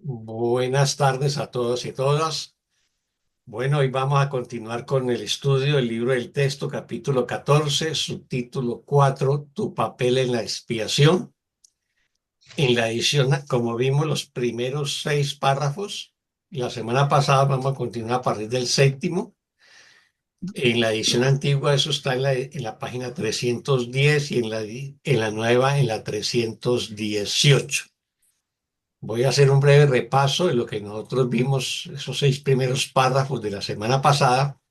Buenas tardes a todos y todas. Bueno, hoy vamos a continuar con el estudio del libro del texto, capítulo 14, subtítulo 4, Tu papel en la expiación. En la edición, como vimos, los primeros 6 párrafos. La semana pasada vamos a continuar a partir del séptimo. En la edición antigua eso está en la página 310 y en la nueva en la 318. Voy a hacer un breve repaso de lo que nosotros vimos, esos 6 primeros párrafos de la semana pasada.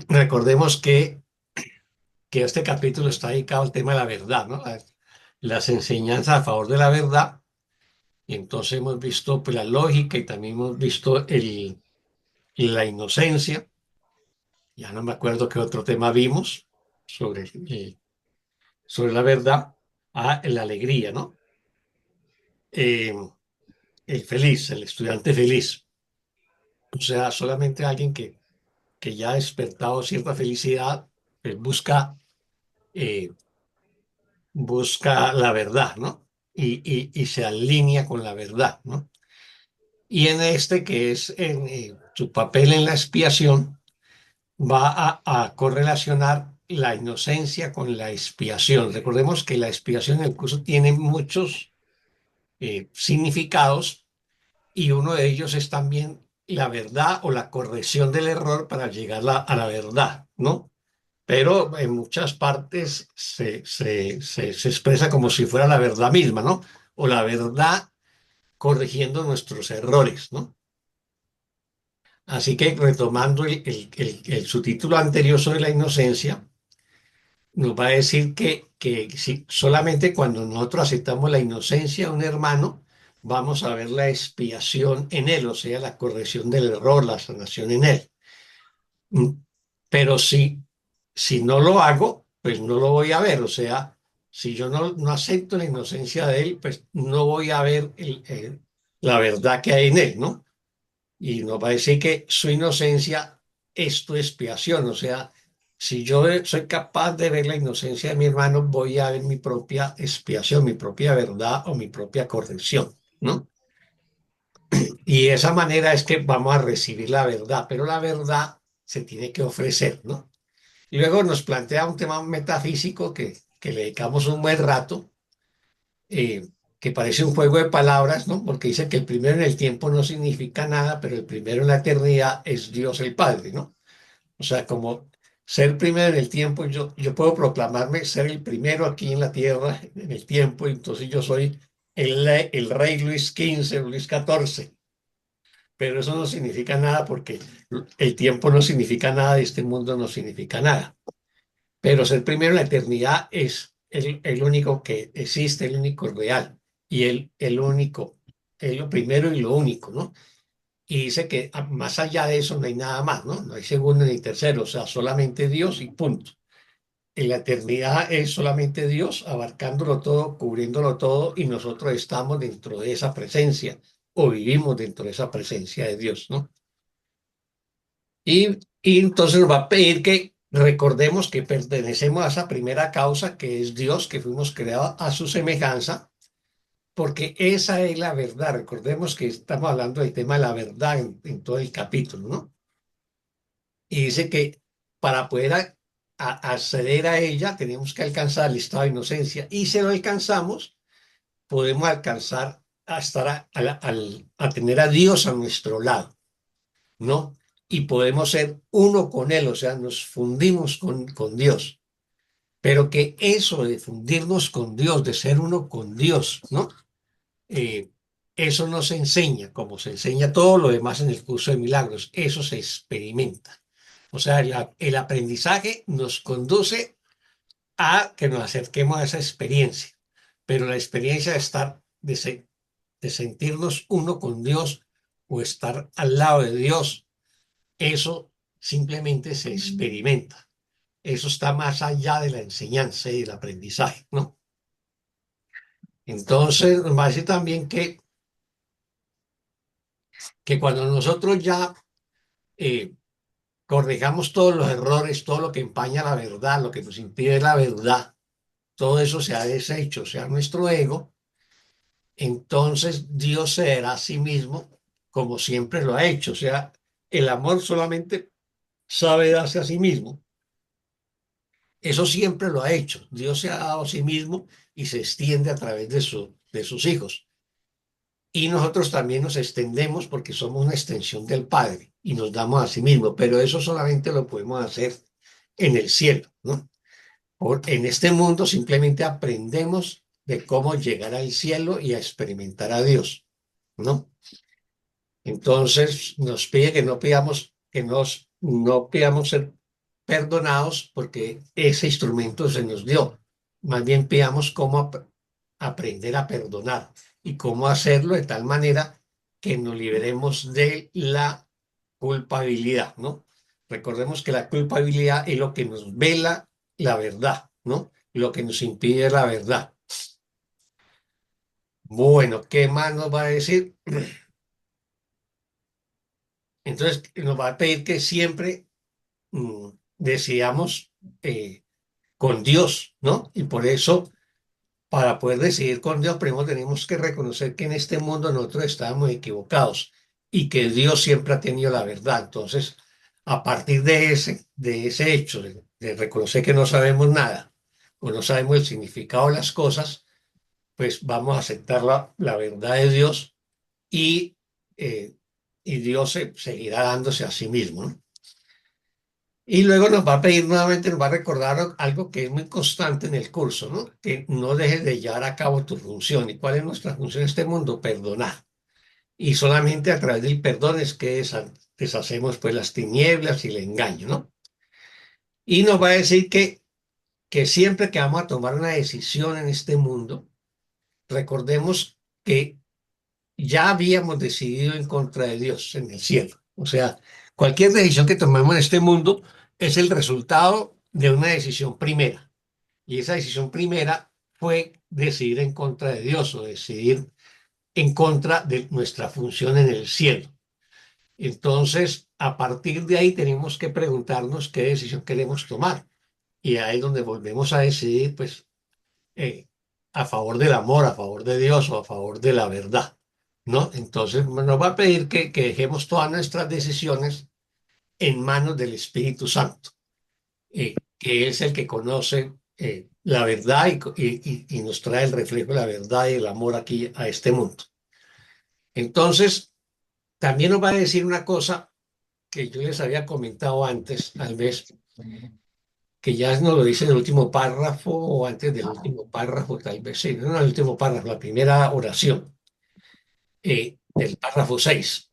Recordemos que este capítulo está dedicado al tema de la verdad, ¿no? Las enseñanzas a favor de la verdad. Y entonces hemos visto pues, la lógica y también hemos visto la inocencia. Ya no me acuerdo qué otro tema vimos sobre la verdad. La alegría, ¿no? Eh, el feliz, el estudiante feliz. O sea, solamente alguien que ya ha despertado cierta felicidad, pues eh, busca la verdad, ¿no? Y se alinea con la verdad, ¿no? Y en este que es su papel en la expiación, va a correlacionar la inocencia con la expiación. Recordemos que la expiación en el curso tiene muchos significados y uno de ellos es también la verdad o la corrección del error para llegar a la verdad, ¿no? Pero en muchas partes se expresa como si fuera la verdad misma, ¿no? O la verdad corrigiendo nuestros errores, ¿no? Así que retomando el subtítulo anterior sobre la inocencia, nos va a decir que si, solamente cuando nosotros aceptamos la inocencia de un hermano, vamos a ver la expiación en él, o sea, la corrección del error, la sanación en él. Mm, Pero si no lo hago, pues no lo voy a ver. O sea, si yo no acepto la inocencia de él, pues no voy a ver la verdad que hay en él, ¿no? Y nos va a decir que su inocencia es tu expiación. O sea, si yo soy capaz de ver la inocencia de mi hermano, voy a ver mi propia expiación, mi propia verdad o mi propia corrección, ¿no? Y de esa manera es que vamos a recibir la verdad, pero la verdad se tiene que ofrecer, ¿no? Y luego nos plantea un tema metafísico que le dedicamos un buen rato, eh, que parece un juego de palabras, ¿no? Porque dice que el primero en el tiempo no significa nada, pero el primero en la eternidad es Dios el Padre, ¿no? O sea, como ser primero en el tiempo, yo puedo proclamarme ser el primero aquí en la tierra, en el tiempo, y entonces yo soy el rey Luis XV, Luis XIV, pero eso no significa nada porque el tiempo no significa nada y este mundo no significa nada. Pero ser primero en la eternidad es el único que existe, el único real y el único, es lo primero y lo único, ¿no? Y dice que más allá de eso no hay nada más, ¿no? No hay segundo ni tercero, o sea, solamente Dios y punto. En la eternidad es solamente Dios abarcándolo todo, cubriéndolo todo y nosotros estamos dentro de esa presencia o vivimos dentro de esa presencia de Dios, ¿no? Y entonces nos va a pedir que recordemos que pertenecemos a esa primera causa que es Dios, que fuimos creados a su semejanza, porque esa es la verdad. Recordemos que estamos hablando del tema de la verdad en todo el capítulo, ¿no? Y dice que para poder acceder a ella tenemos que alcanzar el estado de inocencia y si lo alcanzamos, podemos alcanzar a estar a tener a Dios a nuestro lado, ¿no? Y podemos ser uno con Él, o sea, nos fundimos con Dios. Pero que eso de fundirnos con Dios, de ser uno con Dios, ¿no? Eh, eso no se enseña, como se enseña todo lo demás en el curso de milagros, eso se experimenta. O sea, el aprendizaje nos conduce a que nos acerquemos a esa experiencia, pero la experiencia de estar, de sentirnos uno con Dios o estar al lado de Dios, eso simplemente se experimenta. Eso está más allá de la enseñanza y del aprendizaje, ¿no? Entonces, nos va a decir también que cuando nosotros ya eh, corrijamos todos los errores, todo lo que empaña la verdad, lo que nos impide la verdad, todo eso se ha deshecho, o sea, nuestro ego, entonces Dios se dará a sí mismo como siempre lo ha hecho. O sea, el amor solamente sabe darse a sí mismo. Eso siempre lo ha hecho. Dios se ha dado a sí mismo y se extiende a través de sus hijos. Y nosotros también nos extendemos porque somos una extensión del Padre y nos damos a sí mismo, pero eso solamente lo podemos hacer en el cielo, ¿no? En este mundo simplemente aprendemos de cómo llegar al cielo y a experimentar a Dios, ¿no? Entonces nos pide que no pidamos, no pidamos ser perdonados porque ese instrumento se nos dio. Más bien pidamos cómo aprender a perdonar y cómo hacerlo de tal manera que nos liberemos de la culpabilidad, ¿no? Recordemos que la culpabilidad es lo que nos vela la verdad, ¿no? Lo que nos impide la verdad. Bueno, ¿qué más nos va a decir? Entonces, nos va a pedir que siempre decidamos con Dios, ¿no? Y por eso, para poder decidir con Dios, primero tenemos que reconocer que en este mundo nosotros estábamos equivocados y que Dios siempre ha tenido la verdad. Entonces, a partir de ese hecho, de reconocer que no sabemos nada o no sabemos el significado de las cosas, pues vamos a aceptar la verdad de Dios y, eh, y Dios seguirá dándose a sí mismo, ¿no? Y luego nos va a pedir nuevamente, nos va a recordar algo que es muy constante en el curso, ¿no? Que no dejes de llevar a cabo tu función. ¿Y cuál es nuestra función en este mundo? Perdonar. Y solamente a través del perdón es que deshacemos pues las tinieblas y el engaño, ¿no? Y nos va a decir que siempre que vamos a tomar una decisión en este mundo, recordemos que ya habíamos decidido en contra de Dios en el cielo. O sea, cualquier decisión que tomemos en este mundo es el resultado de una decisión primera. Y esa decisión primera fue decidir en contra de Dios o decidir en contra de nuestra función en el cielo. Entonces, a partir de ahí tenemos que preguntarnos qué decisión queremos tomar. Y ahí es donde volvemos a decidir, pues, eh, a favor del amor, a favor de Dios o a favor de la verdad, ¿no? Entonces nos va a pedir que dejemos todas nuestras decisiones en manos del Espíritu Santo, que es el que conoce la verdad y nos trae el reflejo de la verdad y el amor aquí a este mundo. Entonces, también nos va a decir una cosa que yo les había comentado antes, tal vez, que ya nos lo dice en el último párrafo o antes del último párrafo, tal vez sí, no, el último párrafo, la primera oración del párrafo 6.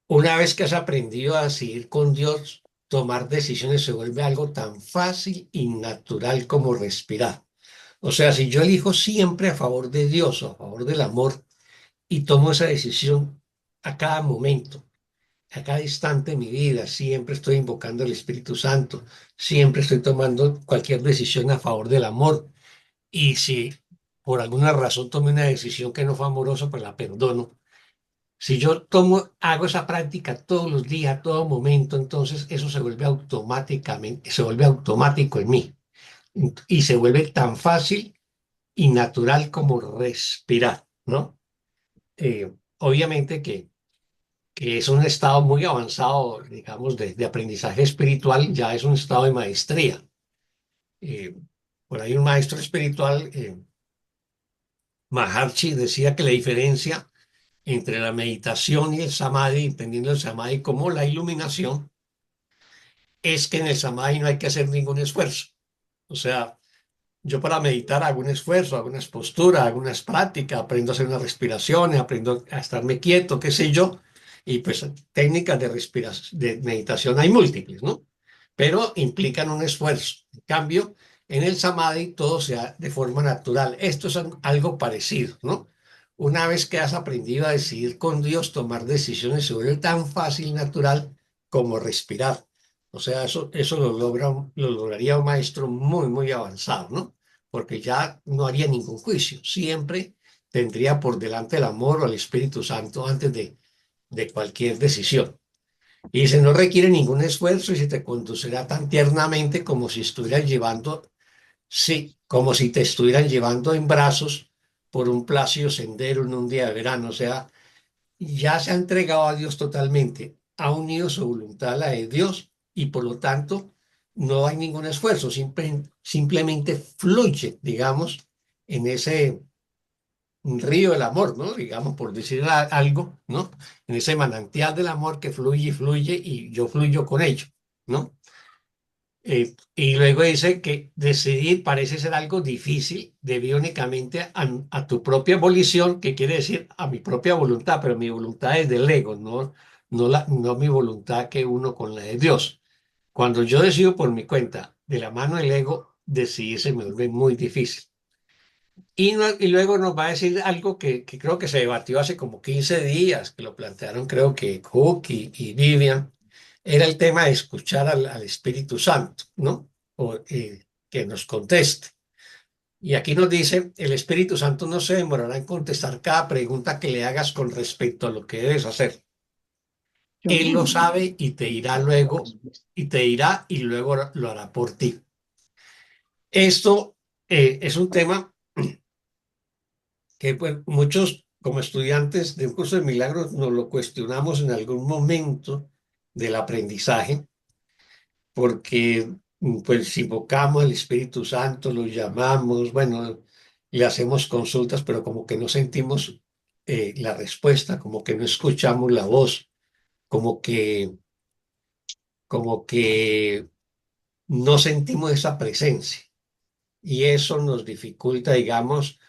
Una vez que has aprendido a seguir con Dios, tomar decisiones se vuelve algo tan fácil y natural como respirar. O sea, si yo elijo siempre a favor de Dios o a favor del amor y tomo esa decisión a cada momento, a cada instante de mi vida, siempre estoy invocando al Espíritu Santo, siempre estoy tomando cualquier decisión a favor del amor. Y si por alguna razón tomé una decisión que no fue amorosa, pues la perdono. Si yo hago esa práctica todos los días, a todo momento, entonces eso se vuelve automáticamente, se vuelve automático en mí y se vuelve tan fácil y natural como respirar, ¿no? Obviamente que es un estado muy avanzado, digamos, de aprendizaje espiritual, ya es un estado de maestría. Eh, por ahí un maestro espiritual, Maharshi, decía que la diferencia entre la meditación y el samadhi, entendiendo el samadhi como la iluminación, es que en el samadhi no hay que hacer ningún esfuerzo. O sea, yo para meditar hago un esfuerzo, hago unas posturas, hago unas prácticas, aprendo a hacer unas respiraciones, aprendo a estarme quieto, qué sé yo, y pues técnicas de respiración, de meditación hay múltiples, ¿no? Pero implican un esfuerzo. En cambio, en el samadhi todo se da de forma natural. Esto es algo parecido, ¿no? Una vez que has aprendido a decidir con Dios, tomar decisiones se vuelve tan fácil y natural como respirar. O sea, eso lo lograría un maestro muy, muy avanzado, ¿no? Porque ya no haría ningún juicio. Siempre tendría por delante el amor o el Espíritu Santo antes de cualquier decisión. Y dice, no requiere ningún esfuerzo y se te conducirá tan tiernamente como si estuvieran llevando, sí, como si te estuvieran llevando en brazos por un plácido sendero en un día de verano. O sea, ya se ha entregado a Dios totalmente, ha unido su voluntad a la de Dios y por lo tanto no hay ningún esfuerzo, simplemente fluye, digamos, en ese río del amor, ¿no? Digamos, por decir algo, ¿no? En ese manantial del amor que fluye y fluye y yo fluyo con ello, ¿no? Y luego dice que decidir parece ser algo difícil debido únicamente a tu propia volición, que quiere decir a mi propia voluntad, pero mi voluntad es del ego, no mi voluntad que uno con la de Dios. Cuando yo decido por mi cuenta, de la mano del ego, decidir se me vuelve muy difícil. Y luego nos va a decir algo que creo que se debatió hace como 15 días, que lo plantearon creo que Cook y Vivian, era el tema de escuchar al Espíritu Santo, ¿no? Que nos conteste. Y aquí nos dice, el Espíritu Santo no se demorará en contestar cada pregunta que le hagas con respecto a lo que debes hacer. Él lo sabe y te dirá luego, y te dirá y luego lo hará por ti. Esto es un tema que pues, muchos como estudiantes de un curso de milagros nos lo cuestionamos en algún momento del aprendizaje, porque pues invocamos al Espíritu Santo, lo llamamos, bueno, le hacemos consultas, pero como que no sentimos la respuesta, como que no escuchamos la voz, como que, como que no sentimos esa presencia. Y eso nos dificulta, digamos,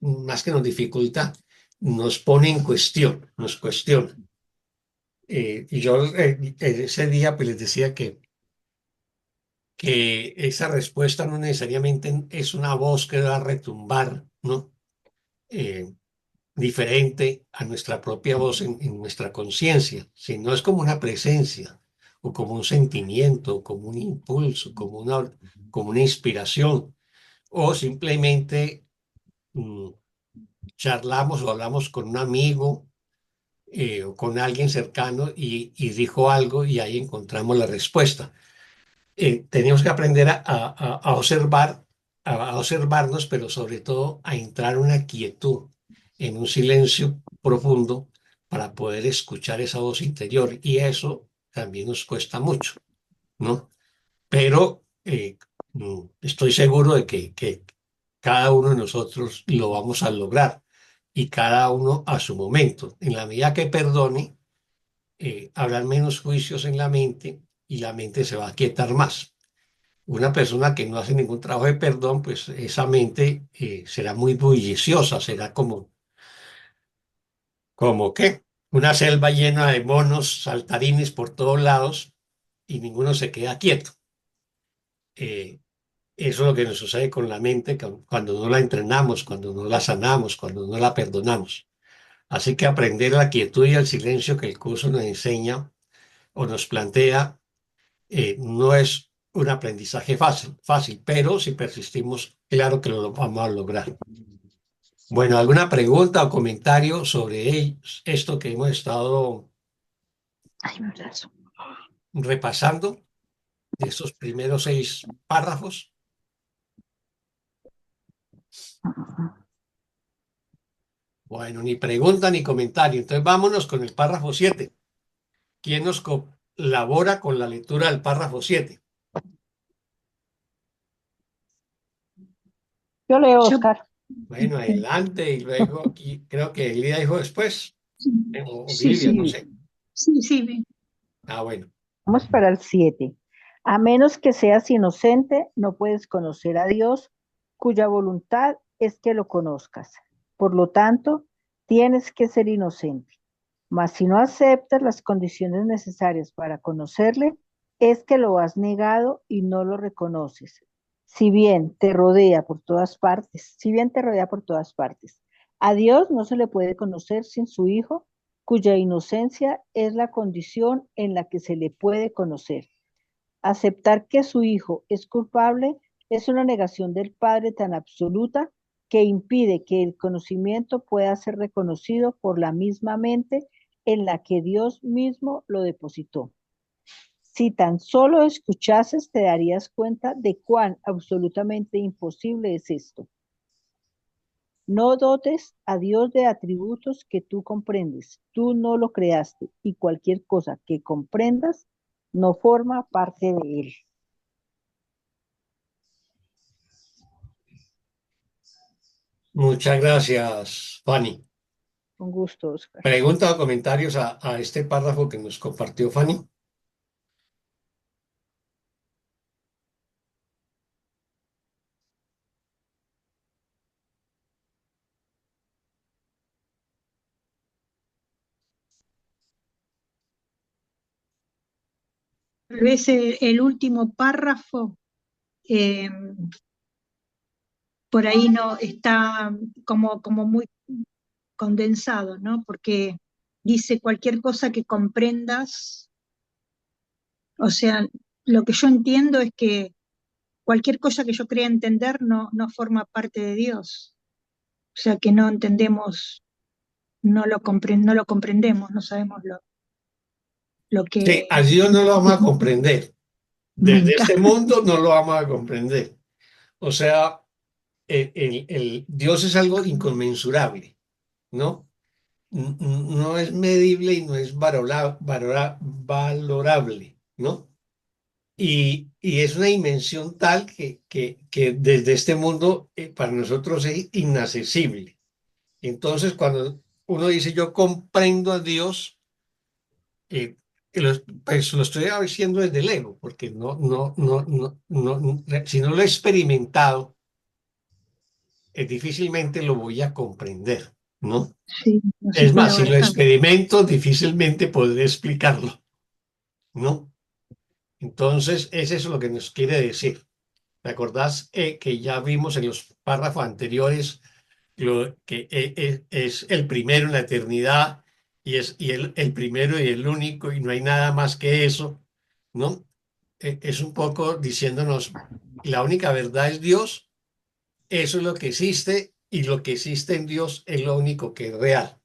más que nos dificulta, nos pone en cuestión, nos cuestiona. Y yo ese día pues les decía que esa respuesta no necesariamente es una voz que va a retumbar, ¿no? Eh, Diferente a nuestra propia voz en nuestra conciencia, sino es como una presencia, o como un sentimiento, o como un impulso, como una inspiración, o simplemente mm, charlamos o hablamos con un amigo o con alguien cercano y dijo algo y ahí encontramos la respuesta. Tenemos que aprender a observar, a observarnos, pero sobre todo a entrar en una quietud, en un silencio profundo para poder escuchar esa voz interior y eso también nos cuesta mucho, ¿no? Pero estoy seguro de que cada uno de nosotros lo vamos a lograr y cada uno a su momento. En la medida que perdone, habrá menos juicios en la mente y la mente se va a quietar más. Una persona que no hace ningún trabajo de perdón, pues esa mente será muy bulliciosa, será como ¿qué? Una selva llena de monos, saltarines por todos lados y ninguno se queda quieto. Eh, Eso es lo que nos sucede con la mente cuando no la entrenamos, cuando no la sanamos, cuando no la perdonamos. Así que aprender la quietud y el silencio que el curso nos enseña o nos plantea no es un aprendizaje fácil, pero si persistimos, claro que lo vamos a lograr. Bueno, ¿alguna pregunta o comentario sobre esto que hemos estado Ay, mi brazo. repasando de estos primeros 6 párrafos? Bueno, ni pregunta ni comentario. Entonces vámonos con el párrafo 7. ¿Quién nos colabora con la lectura del párrafo 7? Yo leo, Yo, Oscar. Bueno, adelante y luego aquí creo que Elida dijo después, o sí, Olivia, no sí, sé. sí, sí, ven. Ah, bueno. Vamos para el 7. A menos que seas inocente, no puedes conocer a Dios, cuya voluntad es que lo conozcas. Por lo tanto, tienes que ser inocente. Mas si no aceptas las condiciones necesarias para conocerle, es que lo has negado y no lo reconoces. Si bien te rodea por todas partes, si bien te rodea por todas partes, a Dios no se le puede conocer sin su Hijo, cuya inocencia es la condición en la que se le puede conocer. Aceptar que su hijo es culpable es una negación del Padre tan absoluta que impide que el conocimiento pueda ser reconocido por la misma mente en la que Dios mismo lo depositó. Si tan solo escuchases, te darías cuenta de cuán absolutamente imposible es esto. No dotes a Dios de atributos que tú comprendes. Tú no lo creaste y cualquier cosa que comprendas no forma parte de él. Muchas gracias, Fanny. Con gusto, Oscar. ¿Preguntas o comentarios a este párrafo que nos compartió Fanny? Tal vez el último párrafo, eh, por ahí no está como muy condensado, ¿no? Porque dice cualquier cosa que comprendas, o sea, lo que yo entiendo es que cualquier cosa que yo crea entender no forma parte de Dios. O sea, que no entendemos, no lo comprendemos, no sabemos lo Sí, que a Dios no lo vamos a comprender. me Desde este encanta. mundo no lo vamos a comprender. O sea, Dios es algo inconmensurable, ¿no? No es medible y no es valorable, ¿no? Y es una dimensión tal que desde este mundo para nosotros es inaccesible. Entonces, cuando uno dice yo comprendo a Dios, pues lo estoy diciendo desde el ego, porque si no lo he experimentado, difícilmente lo voy a comprender, ¿no? Sí, no se Es puede más, si lo abarcar. experimento, difícilmente podré explicarlo, ¿no? Entonces, es eso lo que nos quiere decir. ¿Te acordás que ya vimos en los párrafos anteriores lo que es el primero en la eternidad y el primero y el único y no hay nada más que eso, ¿no? Es un poco diciéndonos, la única verdad es Dios, eso es lo que existe y lo que existe en Dios es lo único que es real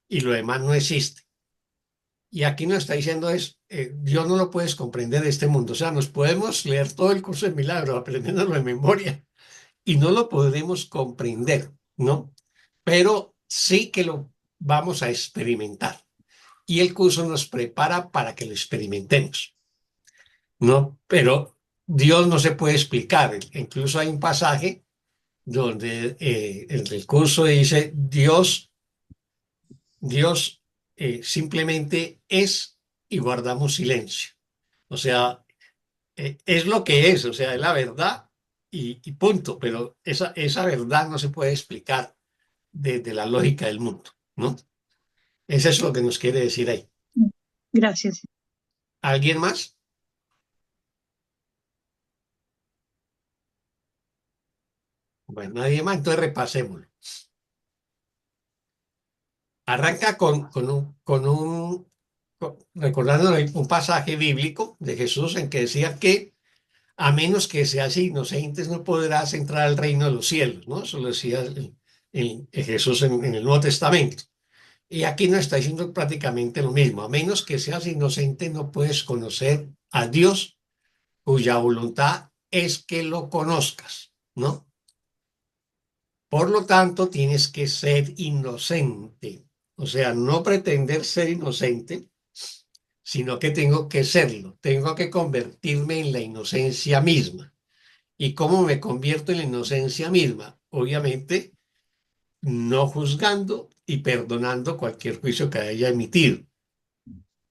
y lo demás no existe. Y aquí nos está diciendo es, Dios no lo puedes comprender de este mundo. O sea, nos podemos leer todo el curso de milagros, aprendiéndolo de memoria, y no lo podremos comprender, ¿no? Pero sí que lo vamos a experimentar. Y el curso nos prepara para que lo experimentemos, ¿no? Pero Dios no se puede explicar. Incluso hay un pasaje donde el curso dice, Dios simplemente es y guardamos silencio. O sea, es lo que es, o sea, es la verdad y punto, pero esa verdad no se puede explicar desde la lógica del mundo, ¿no? Eso es lo que nos quiere decir ahí. Gracias. ¿Alguien más? Bueno, nadie más, entonces repasémoslo. Arranca recordando un pasaje bíblico de Jesús en que decía que a menos que seas inocentes no podrás entrar al reino de los cielos, ¿no? Eso lo decía Jesús en el Nuevo Testamento. Y aquí nos está diciendo prácticamente lo mismo. A menos que seas inocente no puedes conocer a Dios, cuya voluntad es que lo conozcas, ¿no? Por lo tanto, tienes que ser inocente. O sea, no pretender ser inocente, sino que tengo que serlo. Tengo que convertirme en la inocencia misma. ¿Y cómo me convierto en la inocencia misma? Obviamente, no juzgando y perdonando cualquier juicio que haya emitido.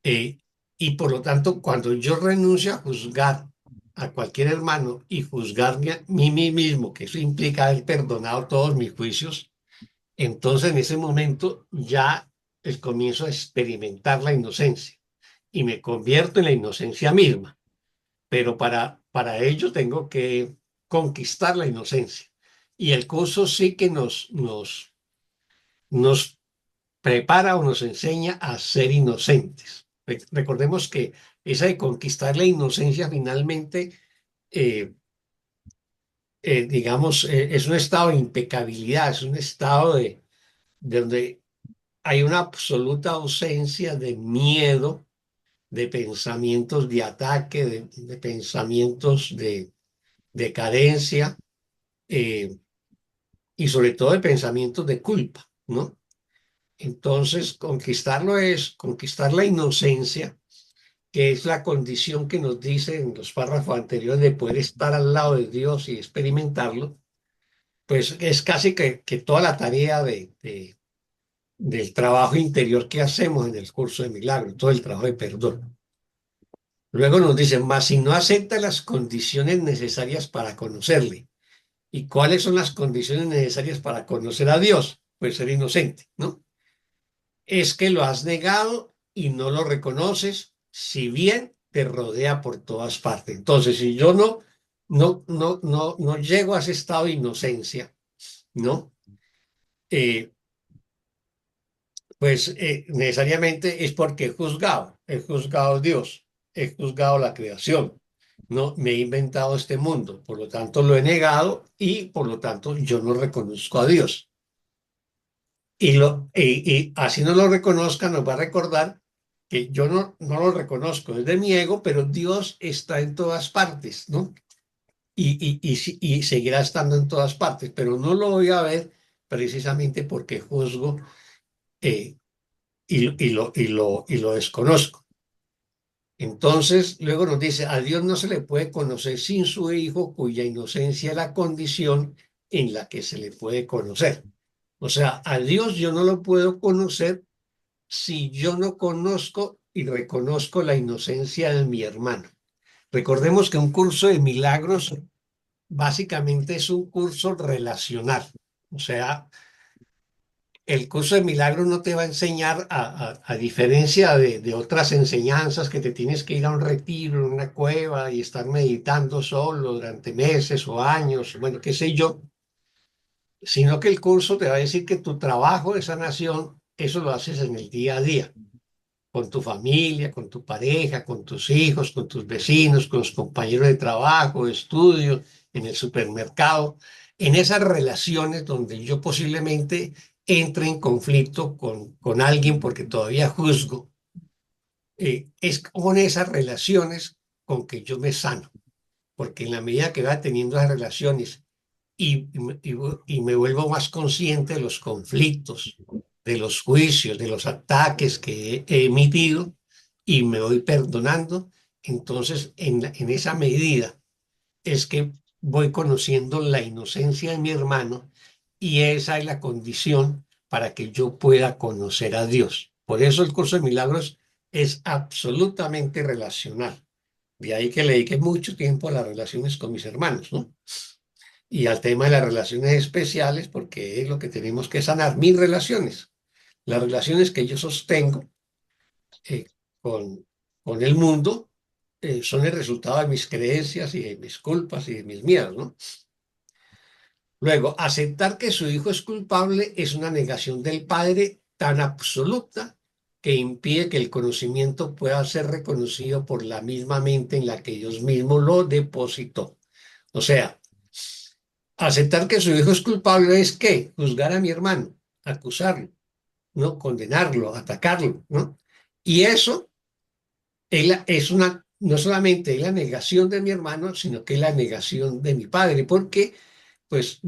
Eh, y por lo tanto, cuando yo renuncio a juzgar a cualquier hermano y juzgarme a mí mismo, que eso implica haber perdonado todos mis juicios, entonces en ese momento ya comienzo a experimentar la inocencia y me convierto en la inocencia misma. Pero para ello tengo que conquistar la inocencia. Y el curso sí que nos prepara o nos enseña a ser inocentes. Recordemos que esa de conquistar la inocencia finalmente, eh, digamos, es un estado de impecabilidad, es un estado de donde hay una absoluta ausencia de miedo, de pensamientos de ataque, de pensamientos de carencia. eh, y sobre todo de pensamientos de culpa, ¿no? Entonces, conquistarlo es conquistar la inocencia, que es la condición que nos dice en los párrafos anteriores de poder estar al lado de Dios y experimentarlo, pues es casi que toda la tarea del trabajo interior que hacemos en el curso de milagros, todo el trabajo de perdón. Luego nos dicen, mas si no acepta las condiciones necesarias para conocerle. ¿Y cuáles son las condiciones necesarias para conocer a Dios? Pues ser inocente, ¿no? Es que lo has negado y no lo reconoces, si bien te rodea por todas partes. Entonces, si yo no llego a ese estado de inocencia, ¿no? Eh, pues necesariamente es porque he juzgado a Dios, he juzgado la creación, ¿no? Me he inventado este mundo, por lo tanto lo he negado y por lo tanto yo no reconozco a Dios. Y así no lo reconozca, nos va a recordar que yo no lo reconozco desde mi ego, pero Dios está en todas partes, ¿no? Y seguirá estando en todas partes, pero no lo voy a ver precisamente porque juzgo eh, y lo desconozco. Entonces, luego nos dice, a Dios no se le puede conocer sin su Hijo, cuya inocencia es la condición en la que se le puede conocer. O sea, a Dios yo no lo puedo conocer si yo no conozco y reconozco la inocencia de mi hermano. Recordemos que un curso de milagros básicamente es un curso relacional. O sea, el curso de milagros no te va a enseñar, a diferencia de otras enseñanzas, que te tienes que ir a un retiro, en una cueva y estar meditando solo durante meses o años, bueno, qué sé yo, sino que el curso te va a decir que tu trabajo de sanación, eso lo haces en el día a día, con tu familia, con tu pareja, con tus hijos, con tus vecinos, con los compañeros de trabajo, de estudio, en el supermercado, en esas relaciones donde yo posiblemente entre en conflicto con alguien porque todavía juzgo. Es con esas relaciones con que yo me sano, porque en la medida que va teniendo esas relaciones y me vuelvo más consciente de los conflictos, de los juicios, de los ataques que he emitido y me voy perdonando, entonces en esa medida es que voy conociendo la inocencia de mi hermano y esa es la condición para que yo pueda conocer a Dios. Por eso el curso de milagros es absolutamente relacional. De ahí que le dediqué mucho tiempo a las relaciones con mis hermanos, ¿no? Y al tema de las relaciones especiales, porque es lo que tenemos que sanar, mis relaciones, las relaciones que yo sostengo eh, con, con el mundo, son el resultado de mis creencias y de mis culpas y de mis miedos, ¿no? Luego, aceptar que su hijo es culpable es una negación del padre tan absoluta que impide que el conocimiento pueda ser reconocido por la misma mente en la que Dios mismo lo depositó. O sea, aceptar que su hijo es culpable es ¿qué? Juzgar a mi hermano, acusarlo, ¿no? Condenarlo, atacarlo, ¿no? Y eso es una, no solamente es la negación de mi hermano, sino que es la negación de mi padre, porque pues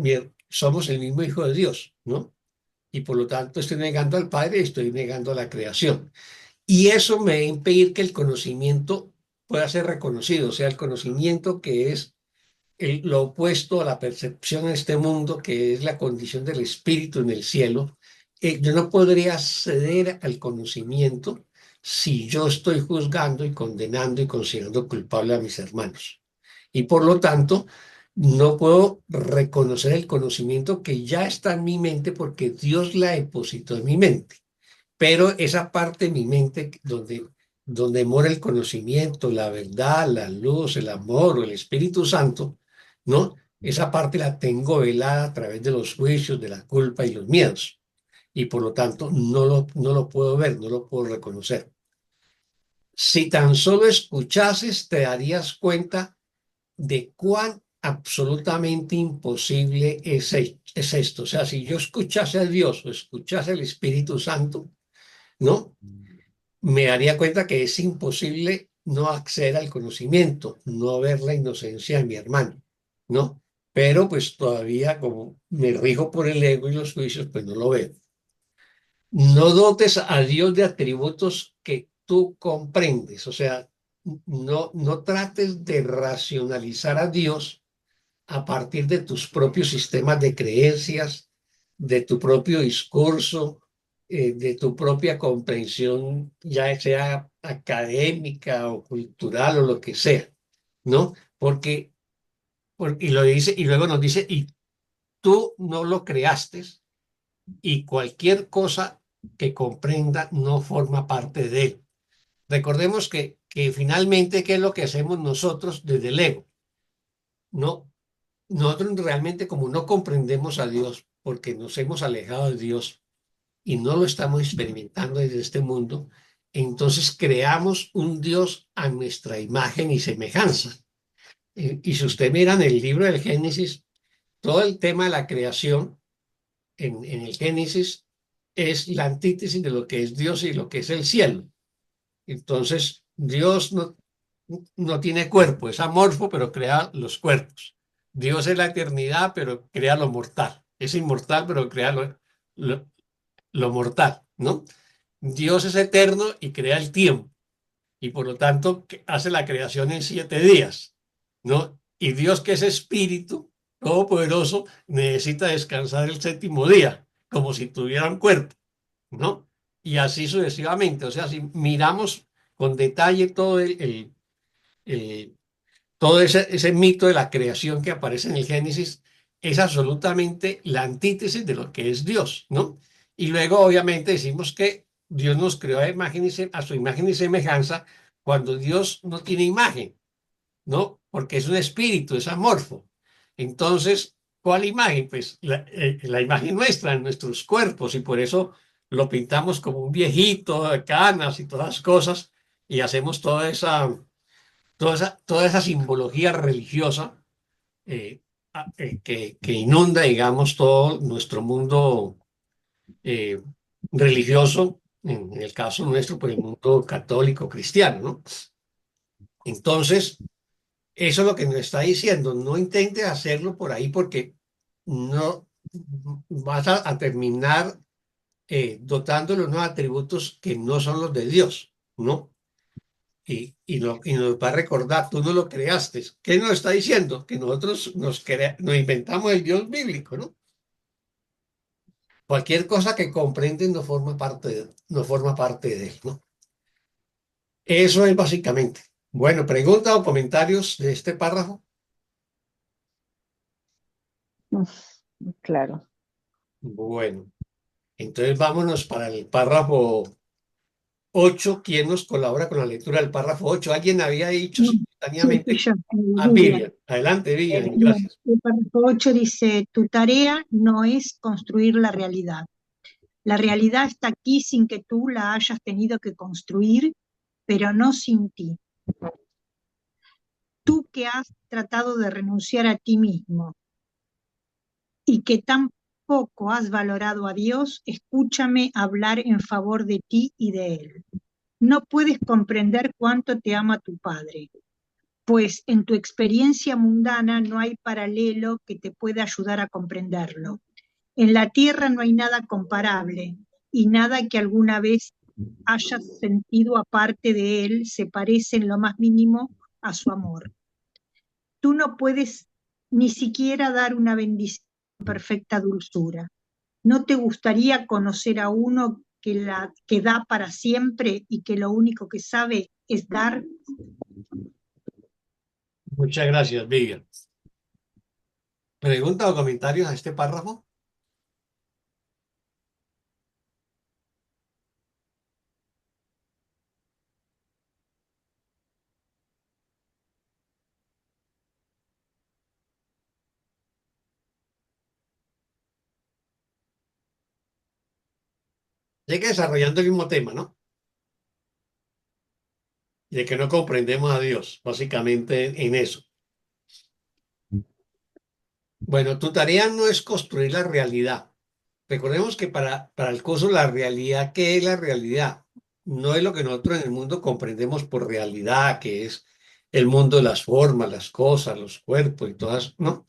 somos el mismo hijo de Dios, ¿no? Y por lo tanto estoy negando al Padre y estoy negando la creación. Y eso me va a impedir que el conocimiento pueda ser reconocido, o sea, el conocimiento que es lo opuesto a la percepción en este mundo, que es la condición del espíritu en el cielo. Yo no podría acceder al conocimiento si yo estoy juzgando y condenando y considerando culpable a mis hermanos. Y por lo tanto, no puedo reconocer el conocimiento que ya está en mi mente porque Dios la depositó en mi mente. Pero esa parte de mi mente donde mora el conocimiento, la verdad, la luz, el amor o el Espíritu Santo, ¿no? Esa parte la tengo velada a través de los juicios, de la culpa y los miedos. Y por lo tanto no lo puedo ver, no lo puedo reconocer. Si tan solo escuchases, te darías cuenta de cuán absolutamente imposible es esto. O sea, si yo escuchase a Dios o escuchase al Espíritu Santo, ¿no? Me daría cuenta que es imposible no acceder al conocimiento, no ver la inocencia de mi hermano, ¿no? pero pues todavía como me rijo por el ego y los juicios, pues no lo veo. No dotes a Dios de atributos que tú comprendes, o sea, no trates de racionalizar a Dios a partir de tus propios sistemas de creencias, de tu propio discurso, de tu propia comprensión, ya sea académica o cultural o lo que sea, ¿no? Y lo dice, y luego nos dice, y tú no lo creaste, y cualquier cosa que comprenda no forma parte de él. Recordemos que finalmente, ¿qué es lo que hacemos nosotros desde el ego? No, nosotros realmente como no comprendemos a Dios porque nos hemos alejado de Dios y no lo estamos experimentando desde este mundo, entonces creamos un Dios a nuestra imagen y semejanza. Y si usted mira en el libro del Génesis, todo el tema de la creación en el Génesis es la antítesis de lo que es Dios y lo que es el cielo. Entonces, Dios no tiene cuerpo, es amorfo, pero crea los cuerpos. Dios es la eternidad, pero crea lo mortal. Es inmortal, pero crea lo, lo mortal, ¿no? Dios es eterno y crea el tiempo, y por lo tanto hace la creación en 7 días, ¿no? Y Dios, que es espíritu todopoderoso, necesita descansar el séptimo día, como si tuviera un cuerpo, ¿no? Y así sucesivamente. O sea, si miramos con detalle el- todo ese mito de la creación que aparece en el Génesis, es absolutamente la antítesis de lo que es Dios, ¿no? Y luego, obviamente, decimos que Dios nos creó a su imagen y semejanza cuando Dios no tiene imagen, ¿no? Porque es un espíritu, es amorfo. Entonces, ¿cuál imagen? Pues la imagen nuestra, en nuestros cuerpos, y por eso lo pintamos como un viejito, de canas y todas las cosas, y hacemos toda esa simbología religiosa eh, que inunda, digamos, todo nuestro mundo eh, religioso, en el caso nuestro, por el mundo católico cristiano, ¿no? Entonces, eso es lo que nos está diciendo. No intentes hacerlo por ahí porque no vas a terminar dotándole unos atributos que no son los de Dios, ¿no? Y nos va a recordar, tú no lo creaste. ¿Qué nos está diciendo? Que nosotros nos inventamos el Dios bíblico, ¿no? Cualquier cosa que comprenden no forma parte de él, ¿no? Eso es básicamente. Bueno, preguntas o comentarios de este párrafo. Mm, claro. Bueno, entonces vámonos para el párrafo 8. ¿Quién nos colabora con la lectura del párrafo 8? Alguien había dicho Sí, fui simultáneamente yo, a Vivian. Vivian. Adelante, Vivian, Bien, gracias. el párrafo 8 dice, tu tarea no es construir la realidad. La realidad está aquí sin que tú la hayas tenido que construir, pero no sin ti. Tú que has tratado de renunciar a ti mismo y que tan poco has valorado a Dios, escúchame hablar en favor de ti y de Él. No puedes comprender cuánto te ama tu Padre, pues en tu experiencia mundana no hay paralelo que te pueda ayudar a comprenderlo. En la tierra no hay nada comparable y nada que alguna vez hayas sentido aparte de Él se parece en lo más mínimo a su amor. Tú no puedes ni siquiera dar una bendición con perfecta dulzura. ¿No te gustaría conocer a uno que da para siempre y que lo único que sabe es dar? Muchas gracias, Vivian. ¿Preguntas o comentarios a este párrafo? Sigue desarrollando el mismo tema, ¿no? De que no comprendemos a Dios, básicamente en eso. Bueno, tu tarea no es construir la realidad. Recordemos que para el curso la realidad, ¿qué es la realidad? No es lo que nosotros en el mundo comprendemos por realidad, que es el mundo de las formas, las cosas, los cuerpos y todas, ¿no?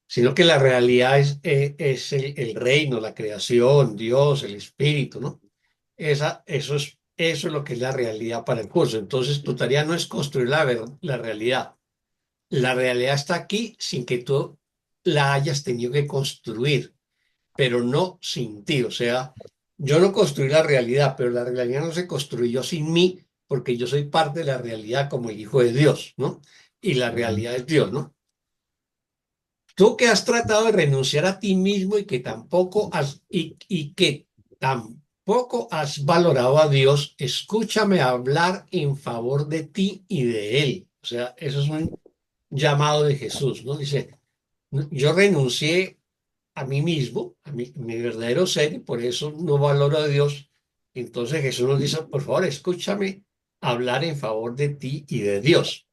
sino que la realidad es el reino, la creación, Dios, el espíritu, ¿no? Eso es lo que es la realidad para el curso. Entonces, tu tarea no es construir la realidad. La realidad está aquí sin que tú la hayas tenido que construir, pero no sin ti. O sea, yo no construí la realidad, pero la realidad no se construyó sin mí, porque yo soy parte de la realidad como el Hijo de Dios, ¿no? Y la realidad es Dios, ¿no? Tú que has tratado de renunciar a ti mismo y que tampoco has valorado a Dios, escúchame hablar en favor de ti y de Él. O sea, eso es un llamado de Jesús, ¿no? Dice, yo renuncié a mí mismo, mi verdadero ser, y por eso no valoro a Dios. Entonces Jesús nos dice, por favor, escúchame hablar en favor de ti y de Dios.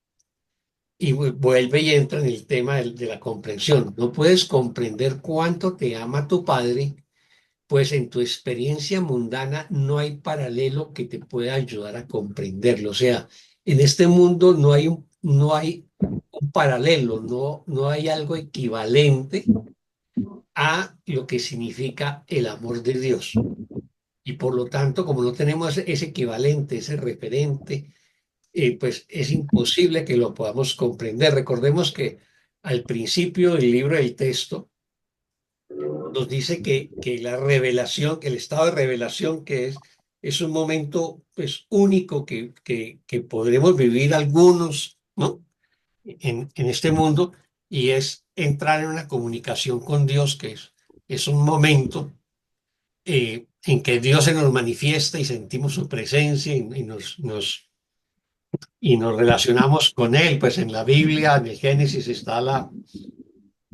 Y vuelve y entra en el tema de la comprensión. No puedes comprender cuánto te ama tu Padre, pues en tu experiencia mundana no hay paralelo que te pueda ayudar a comprenderlo. O sea, en este mundo no hay un paralelo, no hay algo equivalente a lo que significa el amor de Dios. Y por lo tanto, como no tenemos ese equivalente, ese referente, pues es imposible que lo podamos comprender. Recordemos que al principio del libro del texto nos dice que la revelación, que el estado de revelación es un momento pues único que podremos vivir algunos, ¿no? En este mundo, y es entrar en una comunicación con Dios, es un momento en que Dios se nos manifiesta y sentimos su presencia y nos relacionamos con Él. Pues en la Biblia, en el Génesis, está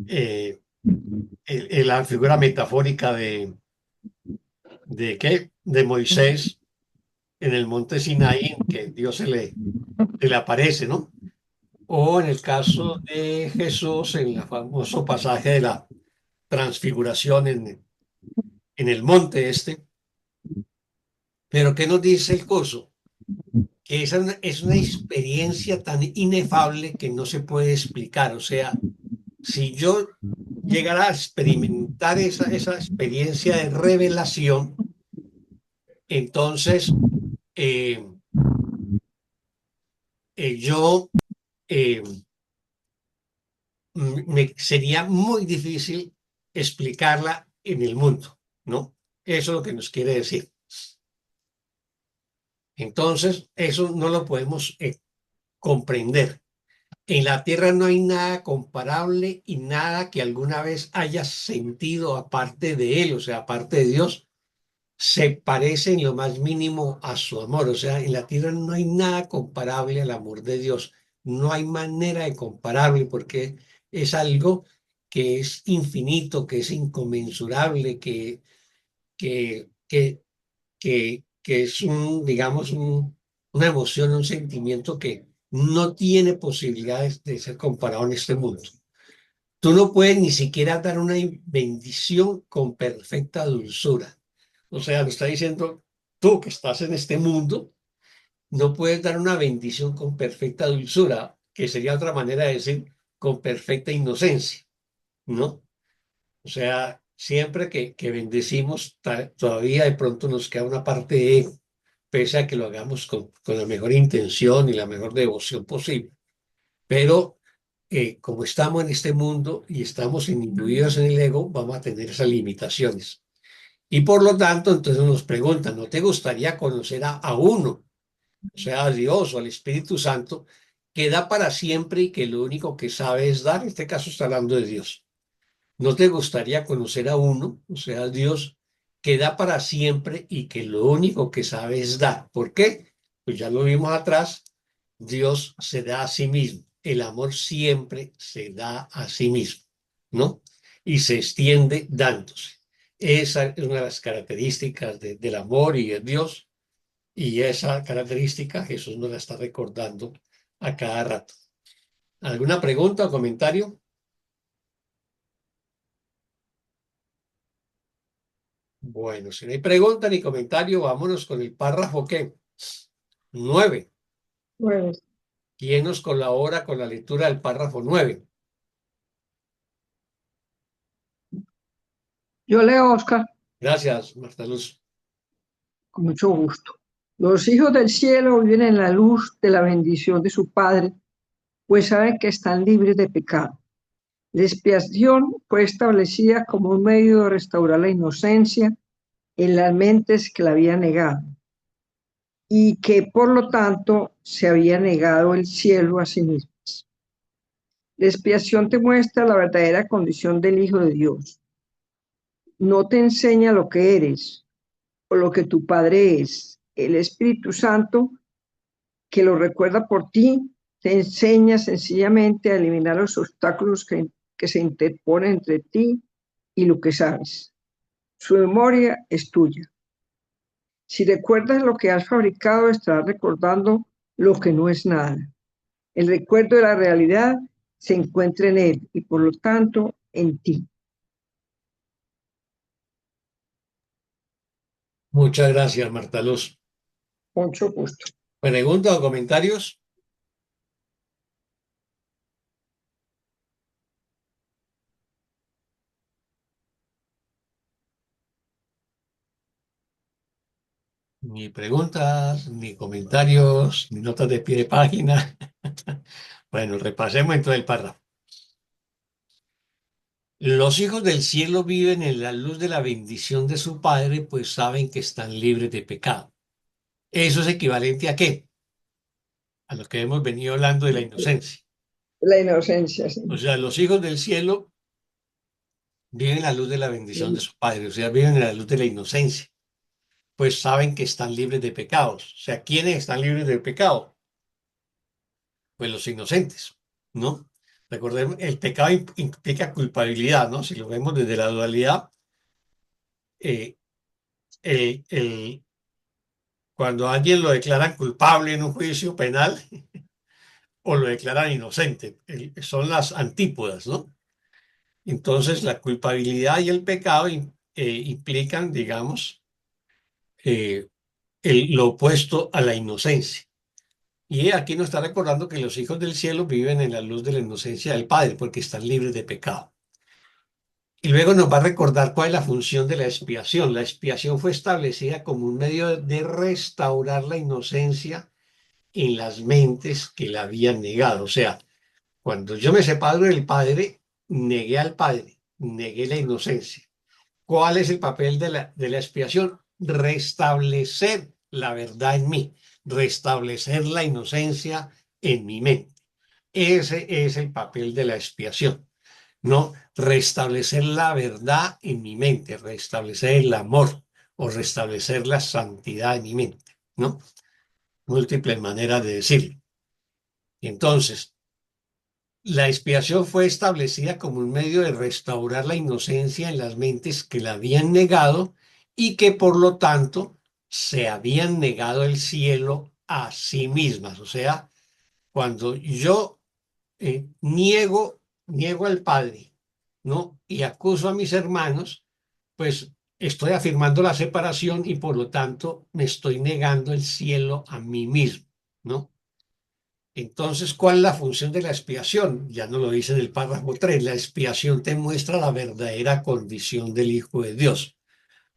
eh, la figura metafórica de Moisés en el monte Sinaí, en que Dios se le aparece, ¿no? O en el caso de Jesús, en el famoso pasaje de la transfiguración en el monte este. Pero ¿qué nos dice el curso? Que esa es una experiencia tan inefable que no se puede explicar. O sea, si yo llegara a experimentar esa experiencia de revelación, entonces eh, yo eh, me sería muy difícil explicarla en el mundo, ¿no? Eso es lo que nos quiere decir. Entonces, eso no lo podemos comprender. En la tierra no hay nada comparable y nada que alguna vez hayas sentido aparte de Él, o sea, aparte de Dios, se parece en lo más mínimo a su amor. O sea, en la tierra no hay nada comparable al amor de Dios. No hay manera de comparable porque es algo que es infinito, que es inconmensurable, que, que, que es digamos, una emoción, un sentimiento que no tiene posibilidades de ser comparado en este mundo. Tú no puedes ni siquiera dar una bendición con perfecta dulzura. O sea, lo está diciendo tú que estás en este mundo, no puedes dar una bendición con perfecta dulzura, que sería otra manera de decir con perfecta inocencia, ¿no? O sea, siempre que bendecimos, todavía de pronto nos queda una parte de ego, pese a que lo hagamos con la mejor intención y la mejor devoción posible. Pero como estamos en este mundo y estamos imbuidos en el ego, vamos a tener esas limitaciones. Y por lo tanto, entonces nos preguntan, ¿no te gustaría conocer a uno, o sea, a Dios o al Espíritu Santo, que da para siempre y que lo único que sabe es dar? En este caso está hablando de Dios. ¿No te gustaría conocer a uno, o sea, a Dios, que da para siempre y que lo único que sabe es dar? ¿Por qué? Pues ya lo vimos atrás, Dios se da a sí mismo. El amor siempre se da a sí mismo, ¿no? Y se extiende dándose. Esa es una de las características del amor y de Dios, y esa característica Jesús nos la está recordando a cada rato. ¿Alguna pregunta o comentario? Bueno, si no hay pregunta ni comentario, vámonos con el párrafo ¿qué? 9. Pues, ¿Quién nos colabora con la lectura del párrafo 9? Yo leo, Oscar, Gracias, Marta Luz. con mucho gusto. Los hijos del cielo viven en la luz de la bendición de su Padre, pues saben que están libres de pecado. La expiación fue establecida como un medio de restaurar la inocencia en las mentes que la habían negado y que por lo tanto se había negado el cielo a sí mismas. La expiación te muestra la verdadera condición del Hijo de Dios. No te enseña lo que eres o lo que tu Padre es. El Espíritu Santo, que lo recuerda por ti, te enseña sencillamente a eliminar los obstáculos que se interponen entre ti y lo que sabes. Su memoria es tuya. Si recuerdas lo que has fabricado, estarás recordando lo que no es nada. El recuerdo de la realidad se encuentra en él y por lo tanto en ti. Muchas gracias, Marta Luz. Mucho gusto. ¿Preguntas o comentarios? Ni preguntas, ni comentarios, ni notas de pie de página. Bueno, repasemos entonces el párrafo. Los hijos del cielo viven en la luz de la bendición de su Padre, pues saben que están libres de pecado. ¿Eso es equivalente a qué? A lo que hemos venido hablando de la inocencia. La inocencia, sí. O sea, los hijos del cielo viven en la luz de la bendición de su Padre, o sea, viven en la luz de la inocencia, pues saben que están libres de pecados. O sea, ¿quiénes están libres de pecado? Pues los inocentes, ¿no? Recordemos, el pecado implica culpabilidad, ¿no? Si lo vemos desde la dualidad, eh, el, el, cuando a alguien lo declaran culpable en un juicio penal o lo declaran inocente, son las antípodas, ¿no? Entonces, la culpabilidad y el pecado implican, digamos, eh, lo opuesto a la inocencia. Y aquí nos está recordando que los hijos del cielo viven en la luz de la inocencia del Padre, porque están libres de pecado. Y luego nos va a recordar cuál es la función de la expiación. La expiación fue establecida como un medio de restaurar la inocencia en las mentes que la habían negado. O sea, cuando yo me separo del Padre, negué al Padre, negué la inocencia. ¿Cuál es el papel de la expiación? Restablecer la verdad en mí, restablecer la inocencia en mi mente. Ese es el papel de la expiación, ¿no? Restablecer la verdad en mi mente, restablecer el amor o restablecer la santidad en mi mente, ¿no? Múltiples maneras de decirlo. Entonces, la expiación fue establecida como un medio de restaurar la inocencia en las mentes que la habían negado y que por lo tanto se habían negado el cielo a sí mismas. O sea, cuando yo niego al Padre, ¿no? Y acuso a mis hermanos, pues estoy afirmando la separación y por lo tanto me estoy negando el cielo a mí mismo, ¿no? Entonces, ¿cuál es la función de la expiación? Ya no lo dice en el párrafo 3. La expiación te muestra la verdadera condición del Hijo de Dios.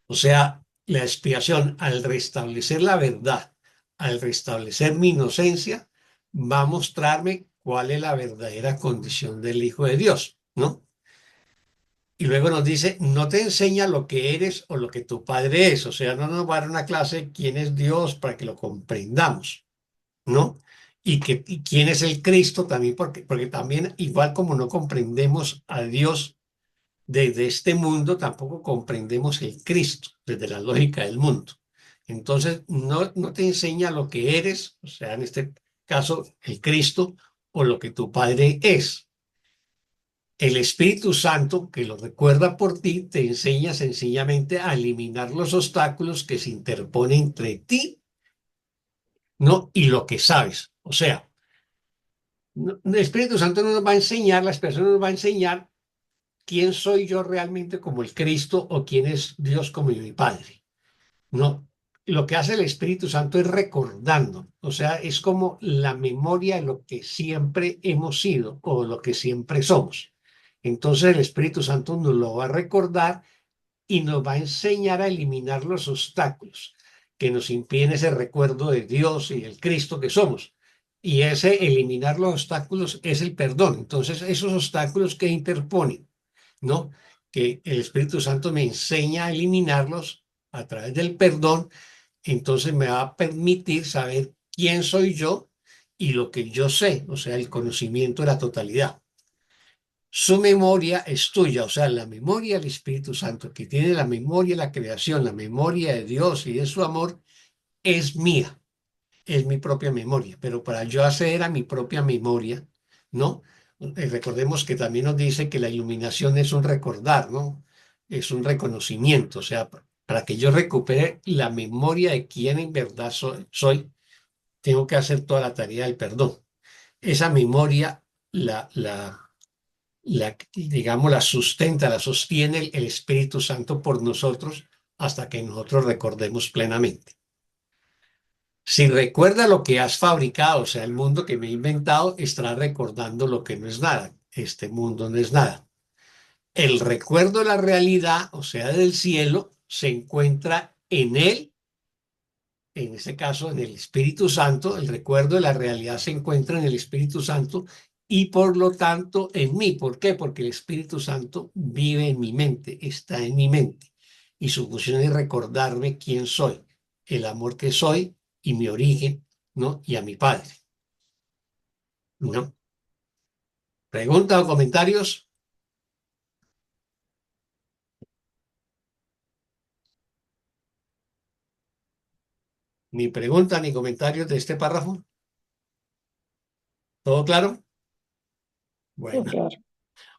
O sea, la expiación, al restablecer la verdad, al restablecer mi inocencia, va a mostrarme cuál es la verdadera condición del Hijo de Dios, ¿no? Y luego nos dice, no te enseña lo que eres o lo que tu padre es. O sea, no nos va a dar una clase de quién es Dios para que lo comprendamos, ¿no? Y quién es el Cristo también, porque también, igual como no comprendemos a Dios desde este mundo, tampoco comprendemos el Cristo desde la lógica del mundo. Entonces, no te enseña lo que eres, o sea, en este caso, el Cristo, o lo que tu Padre es. El Espíritu Santo, que lo recuerda por ti, te enseña sencillamente a eliminar los obstáculos que se interponen entre ti, ¿no? Y lo que sabes. O sea, el Espíritu Santo no nos va a enseñar, las personas nos va a enseñar quién soy yo realmente como el Cristo o quién es Dios como mi Padre. No, lo que hace el Espíritu Santo es recordando, o sea, es como la memoria de lo que siempre hemos sido o lo que siempre somos. Entonces el Espíritu Santo nos lo va a recordar y nos va a enseñar a eliminar los obstáculos que nos impiden ese recuerdo de Dios y del Cristo que somos. Y ese eliminar los obstáculos es el perdón. Entonces, esos obstáculos que interponen, ¿no? Que el Espíritu Santo me enseña a eliminarlos a través del perdón, entonces me va a permitir saber quién soy yo y lo que yo sé, o sea, el conocimiento de la totalidad. Su memoria es tuya, o sea, la memoria del Espíritu Santo, que tiene la memoria de la creación, la memoria de Dios y de su amor, es mía, es mi propia memoria. Pero para yo acceder a mi propia memoria, ¿no? Recordemos que también nos dice que la iluminación es un recordar, ¿no? Es un reconocimiento, o sea, para que yo recupere la memoria de quién en verdad soy, tengo que hacer toda la tarea del perdón. Esa memoria digamos, la sustenta, la sostiene el Espíritu Santo por nosotros hasta que nosotros recordemos plenamente. Si recuerda lo que has fabricado, o sea, el mundo que me he inventado, estará recordando lo que no es nada. Este mundo no es nada. El recuerdo de la realidad, o sea, del cielo, se encuentra en él, en este caso en el Espíritu Santo. El recuerdo de la realidad se encuentra en el Espíritu Santo y por lo tanto en mí. ¿Por qué? Porque el Espíritu Santo vive en mi mente, está en mi mente. Y su función es recordarme quién soy, el amor que soy y mi origen, ¿no? Y a mi Padre, ¿no? ¿Preguntas o comentarios? Ni preguntas ni comentarios de este párrafo. ¿Todo claro? Todo Bueno, claro.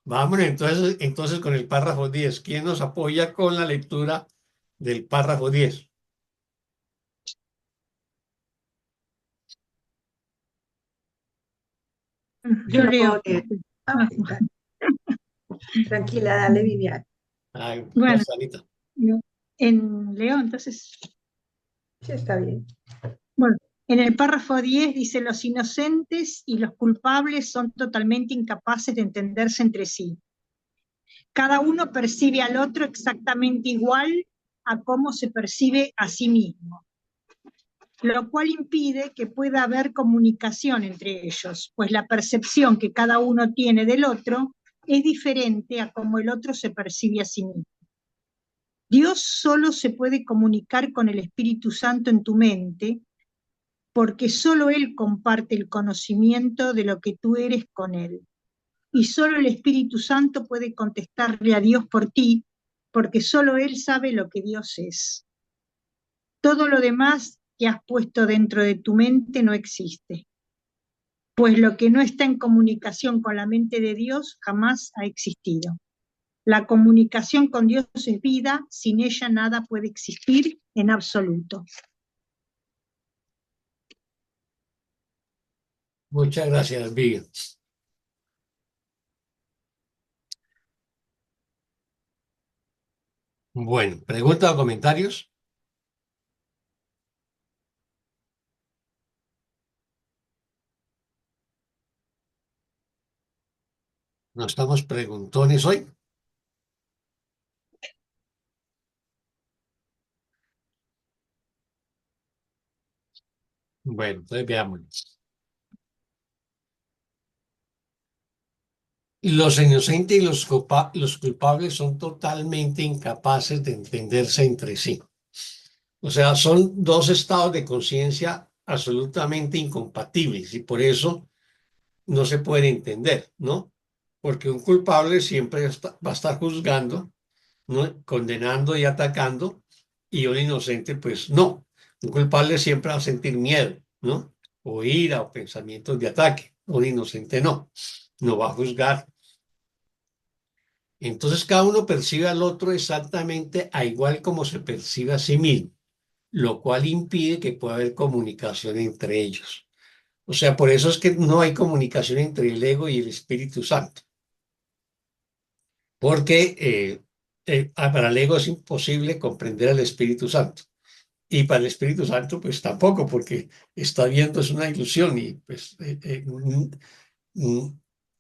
vamos entonces con el párrafo 10. ¿Quién nos apoya con la lectura del párrafo 10? Yo Yo lo leo. puedo leer. Ah, Ok, dale. Tranquila, dale, Vivian. Ay, bueno, Rosalita. en Leo, entonces, Sí, está bien. bueno, en el párrafo 10 dice, los inocentes y los culpables son totalmente incapaces de entenderse entre sí. Cada uno percibe al otro exactamente igual a cómo se percibe a sí mismo, lo cual impide que pueda haber comunicación entre ellos, pues la percepción que cada uno tiene del otro es diferente a cómo el otro se percibe a sí mismo. Dios solo se puede comunicar con el Espíritu Santo en tu mente, porque solo Él comparte el conocimiento de lo que tú eres con Él. Y solo el Espíritu Santo puede contestarle a Dios por ti, porque solo Él sabe lo que Dios es. Todo lo demás que has puesto dentro de tu mente no existe, pues lo que no está en comunicación con la mente de Dios jamás ha existido. La comunicación con Dios es vida, sin ella nada puede existir en absoluto. Muchas gracias, Vivian. Bueno, ¿preguntas o comentarios? ¿No estamos preguntones hoy? Bueno, entonces veamos. Los inocentes y los culpables son totalmente incapaces de entenderse entre sí. O sea, son dos estados de conciencia absolutamente incompatibles y por eso no se pueden entender, ¿no? Porque un culpable siempre va a estar juzgando, ¿no? Condenando y atacando, y un inocente, pues no. Un culpable siempre va a sentir miedo, ¿no? O ira o pensamientos de ataque. Un inocente no va a juzgar. Entonces cada uno percibe al otro exactamente a igual como se percibe a sí mismo, lo cual impide que pueda haber comunicación entre ellos. O sea, por eso es que no hay comunicación entre el ego y el Espíritu Santo, porque para el ego es imposible comprender al Espíritu Santo. Y para el Espíritu Santo, pues tampoco, porque está viendo es una ilusión y pues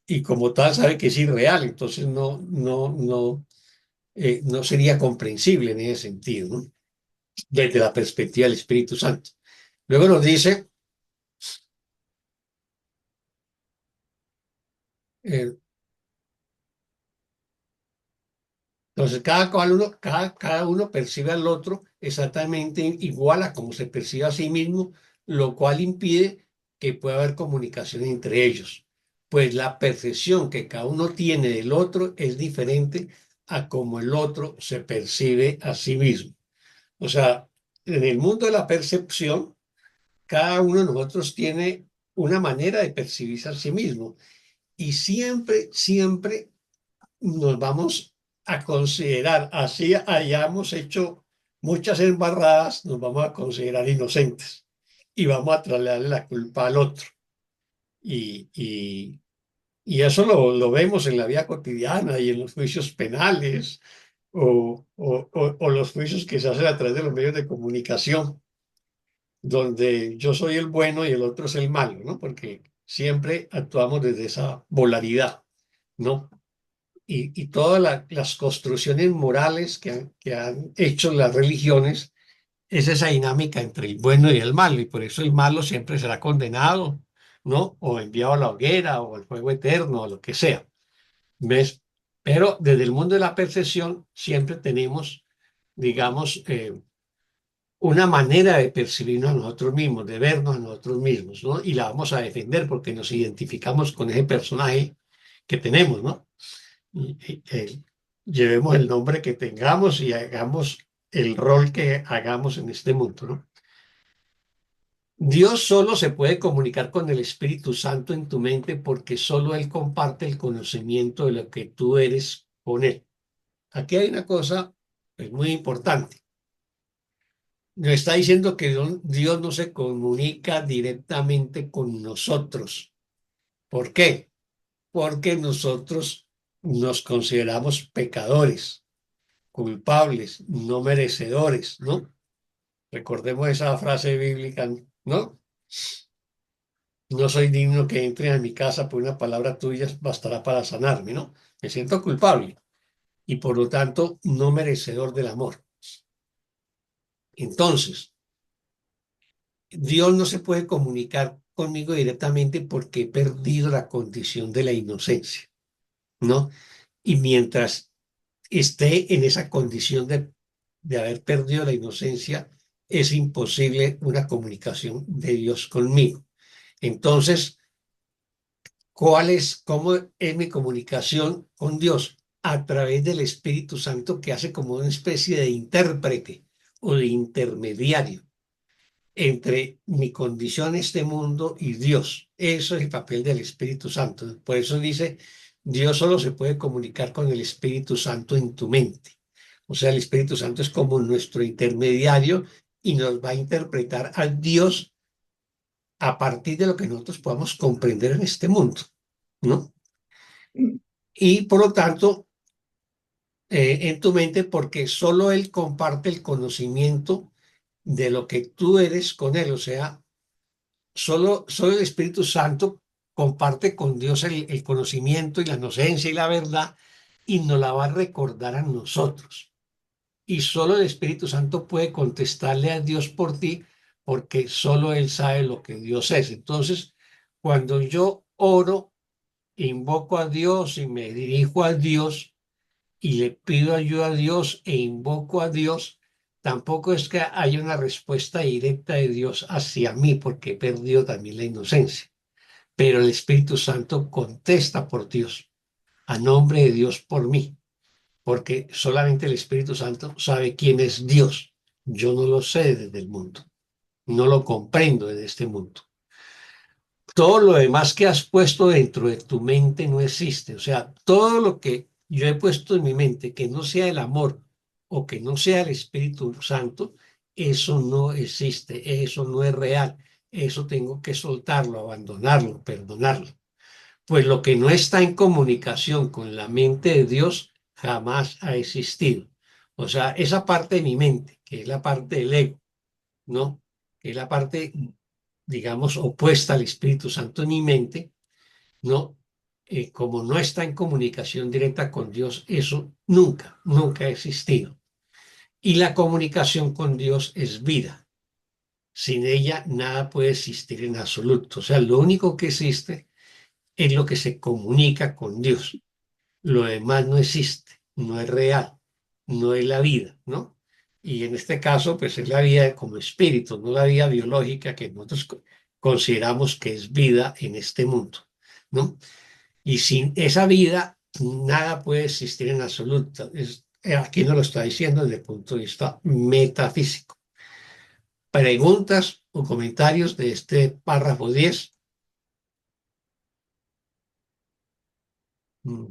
y como tal sabe que es irreal, entonces no no sería comprensible en ese sentido, ¿no? Desde la perspectiva del Espíritu Santo. Luego nos dice, eh, entonces cada uno percibe al otro exactamente igual a como se percibe a sí mismo, lo cual impide que pueda haber comunicación entre ellos, pues la percepción que cada uno tiene del otro es diferente a como el otro se percibe a sí mismo. O sea, en el mundo de la percepción, cada uno de nosotros tiene una manera de percibirse a sí mismo y siempre nos vamos a considerar, así hayamos hecho muchas embarradas, nos vamos a considerar inocentes y vamos a trasladarle la culpa al otro. Y, y, y eso lo vemos en la vida cotidiana y en los juicios penales o los juicios que se hacen a través de los medios de comunicación, donde yo soy el bueno y el otro es el malo, ¿no? Porque siempre actuamos desde esa polaridad, ¿no? Y todas las construcciones morales que han hecho las religiones es esa dinámica entre el bueno y el malo, y por eso el malo siempre será condenado, ¿no? O enviado a la hoguera o al fuego eterno, o lo que sea, ¿ves? Pero desde el mundo de la percepción siempre tenemos, digamos, una manera de percibirnos a nosotros mismos, de vernos a nosotros mismos, ¿no? Y la vamos a defender porque nos identificamos con ese personaje que tenemos, ¿no? Llevemos el nombre que tengamos y hagamos el rol que hagamos en este mundo, ¿no? Dios solo se puede comunicar con el Espíritu Santo en tu mente porque solo Él comparte el conocimiento de lo que tú eres con Él. Aquí hay una cosa pues, muy importante. Nos está diciendo que Dios no se comunica directamente con nosotros. ¿Por qué? Porque nosotros nos consideramos pecadores, culpables, no merecedores, ¿no? Recordemos esa frase bíblica, ¿no? No soy digno que entre a mi casa, pues una palabra tuya bastará para sanarme, ¿no? Me siento culpable y por lo tanto no merecedor del amor. Entonces, Dios no se puede comunicar conmigo directamente porque he perdido la condición de la inocencia, ¿no? Y mientras esté en esa condición de haber perdido la inocencia, es imposible una comunicación de Dios conmigo. Entonces, cómo es mi comunicación con Dios? A través del Espíritu Santo que hace como una especie de intérprete o de intermediario entre mi condición en este mundo y Dios. Eso es el papel del Espíritu Santo. Por eso dice, Dios solo se puede comunicar con el Espíritu Santo en tu mente. O sea, el Espíritu Santo es como nuestro intermediario y nos va a interpretar a Dios a partir de lo que nosotros podamos comprender en este mundo, ¿no? Y por lo tanto, en tu mente, porque solo Él comparte el conocimiento de lo que tú eres con Él, o sea, solo el Espíritu Santo comparte con Dios el conocimiento y la inocencia y la verdad y nos la va a recordar a nosotros. Y solo el Espíritu Santo puede contestarle a Dios por ti porque solo Él sabe lo que Dios es. Entonces, cuando yo oro, invoco a Dios y me dirijo a Dios y le pido ayuda a Dios e invoco a Dios, tampoco es que haya una respuesta directa de Dios hacia mí porque he perdido también la inocencia. Pero el Espíritu Santo contesta por Dios, a nombre de Dios por mí, porque solamente el Espíritu Santo sabe quién es Dios. Yo no lo sé desde el mundo, no lo comprendo desde este mundo. Todo lo demás que has puesto dentro de tu mente no existe. O sea, todo lo que yo he puesto en mi mente que no sea el amor o que no sea el Espíritu Santo, eso no existe, eso no es real. Eso tengo que soltarlo, abandonarlo, perdonarlo. Pues lo que no está en comunicación con la mente de Dios jamás ha existido. O sea, esa parte de mi mente, que es la parte del ego, ¿no? Que es la parte, digamos, opuesta al Espíritu Santo en mi mente, ¿no? como no está en comunicación directa con Dios, eso nunca, nunca ha existido. Y la comunicación con Dios es vida. Sin ella nada puede existir en absoluto. O sea, lo único que existe es lo que se comunica con Dios. Lo demás no existe, no es real, no es la vida, ¿no? Y en este caso, pues es la vida como espíritu, no la vida biológica que nosotros consideramos que es vida en este mundo, ¿no? Y sin esa vida, nada puede existir en absoluto. Aquí nos lo está diciendo desde el punto de vista metafísico. ¿Preguntas o comentarios de este párrafo 10? Mm,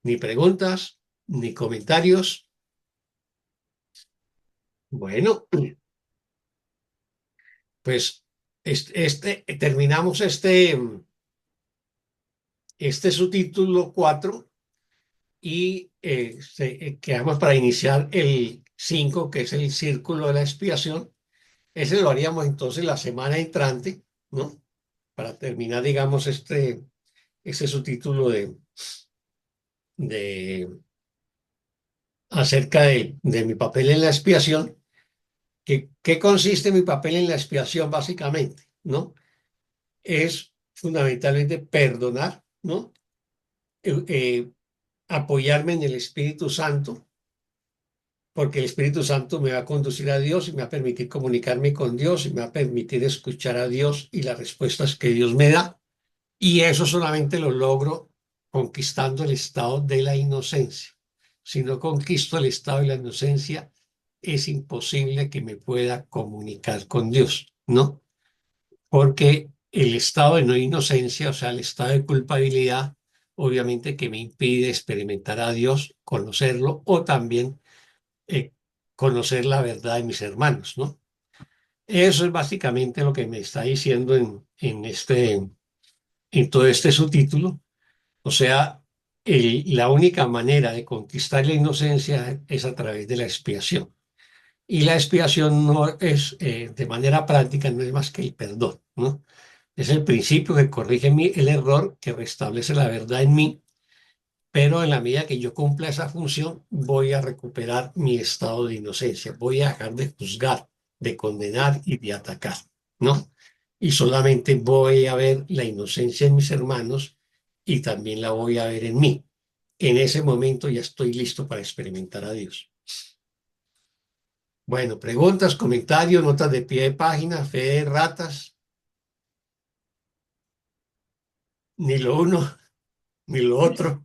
Ni preguntas, ni comentarios. Bueno, pues terminamos este subtítulo 4 y quedamos para iniciar el 5, que es el círculo de la expiación. Ese lo haríamos entonces la semana entrante, ¿no? Para terminar, digamos, este subtítulo de acerca de mi papel en la expiación. ¿Qué consiste mi papel en la expiación básicamente? ¿No? Es fundamentalmente perdonar, ¿no? Apoyarme en el Espíritu Santo, porque el Espíritu Santo me va a conducir a Dios y me va a permitir comunicarme con Dios y me va a permitir escuchar a Dios y las respuestas que Dios me da. Y eso solamente lo logro conquistando el estado de la inocencia. Si no conquisto el estado de la inocencia, es imposible que me pueda comunicar con Dios, ¿no? Porque el estado de no inocencia, o sea, el estado de culpabilidad, obviamente que me impide experimentar a Dios, conocerlo o también eh, conocer la verdad de mis hermanos, ¿no? Eso es básicamente lo que me está diciendo en todo este subtítulo. O sea, la única manera de conquistar la inocencia es a través de la expiación. Y la expiación no es, de manera práctica, no es más que el perdón, ¿no? Es el principio que corrige el error, que restablece la verdad en mí, pero en la medida que yo cumpla esa función, voy a recuperar mi estado de inocencia, voy a dejar de juzgar, de condenar y de atacar, ¿no? Y solamente voy a ver la inocencia en mis hermanos y también la voy a ver en mí. En ese momento ya estoy listo para experimentar a Dios. Bueno, preguntas, comentarios, notas de pie de página, fe de ratas, ni lo uno ni lo otro.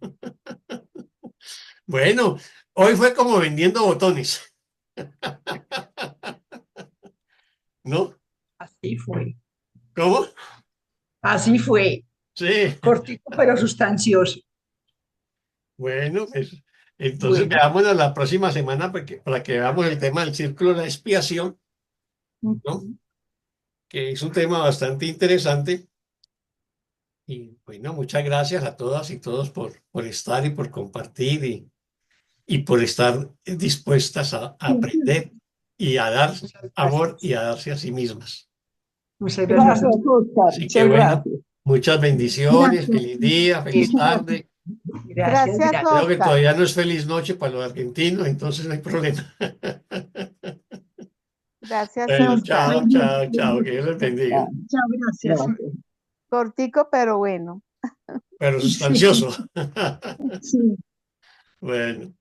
Bueno, hoy fue como vendiendo botones, ¿no? Así fue. ¿Cómo? Así fue. Sí. Cortito pero sustancioso. Bueno, pues, entonces Bueno. veámonos la próxima semana para que veamos el tema del círculo de la expiación, ¿no? Ujú. Que es un tema bastante interesante. Y bueno, muchas gracias a todas y todos por estar y por compartir y por estar dispuestas a aprender y a dar Muchas amor y gracias. a darse a sí mismas. Muchas gracias a Gracias, todos. Oscar. Así que Muchas bueno, gracias. muchas bendiciones, Gracias. feliz día, feliz tarde. Gracias, Gracias, gracias. Creo que Oscar. todavía no es feliz noche para los argentinos, entonces no hay problema. Gracias, Bueno, Oscar. chao, chao, chao, que Dios les bendiga. Ah, Chao, gracias. gracias. Cortico, pero bueno. Pero Sí, sustancioso. sí. Bueno.